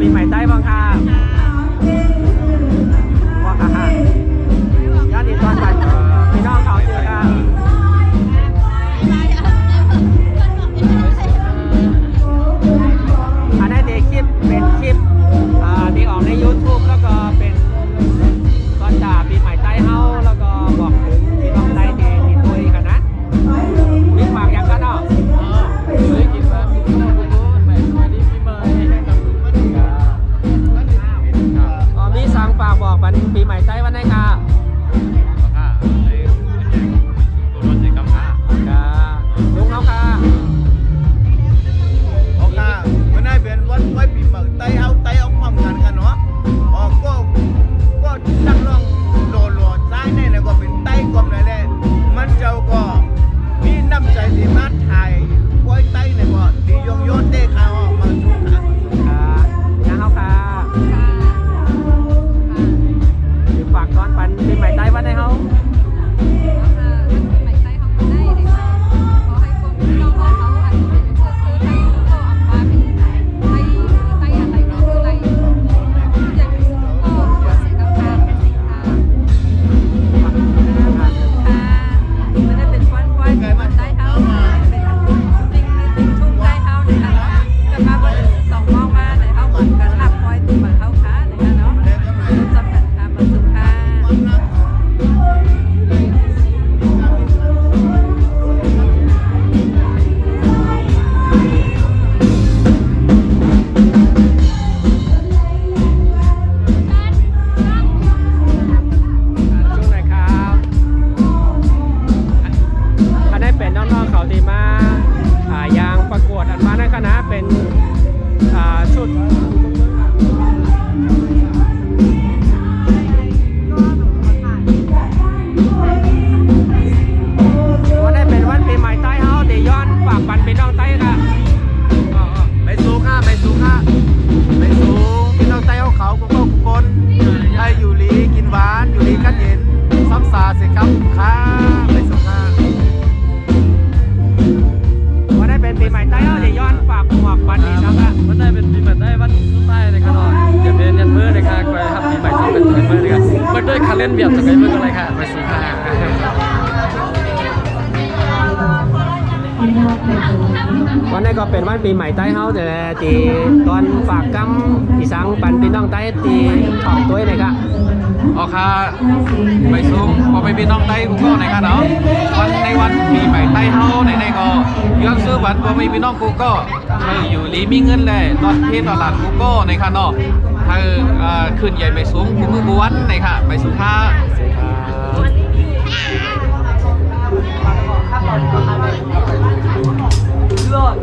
ปีใหม่ใต้บ้างค่ะว่าค่ะย้อนอีกตอนกันพี่น้องเขาเจอกันอันนี้เด็กคลิปเป็นคลิปที่ออกใน YouTube แล้วก็เป็นตอนจ่าปีใหม่ใต้เฮาแล้วก็บอกถึงพี่น้องใต้ที่ตัวอีกนะมีฝากยังกันเนาะเลยกินมาทุกคนใหม่สวัสดีปีใหม่มีสั่งฝากบอกวันปีใหม่ใต้วันไหนค่ะลุงเขาค่ะโอเควันนี้เป็นวันไว้ปีใหม่ไต้เอาความกันกันเนาะก็ตั้งร่องโหลซ้ายเนี่ยก็เป็นไต้กลมเลยแหละมันเจ้าก็มีน้ำใจที่มาถ่ายไว้ไต้เนี่ยก็ดียงโยนเต้ข่าวมาชุกค่ะยังเขาค่ะฝากตอนปันปีใหม่ใต้วันไหนเขาด้วยคาเล่นเบียดจากไอ้เมื่อไรค่ะไปสู่ค่ะวันนี้ก็เป็นวันปีใหม่ใต้เฮาแต่ตีตอนฝากกำอีสังปันพี่น้องใต้ตีของตัวไหนครับอ๋อค่ะไปสูงพอไปพี่น้องใต้กูก็ไหนค่ะเนาะวันปีใหม่ใต้เฮาไหนก็ย้อนซื้อบัตรพอไปพี่น้องกูก็อยู่ลีมีเงินเลยตอนที่ตลาดกูก็ไหนค่ะเนาะถ้าขึ้นใหญ่ไปสูงกูมือวันไหนค่ะไปสูงค่ะเลิศ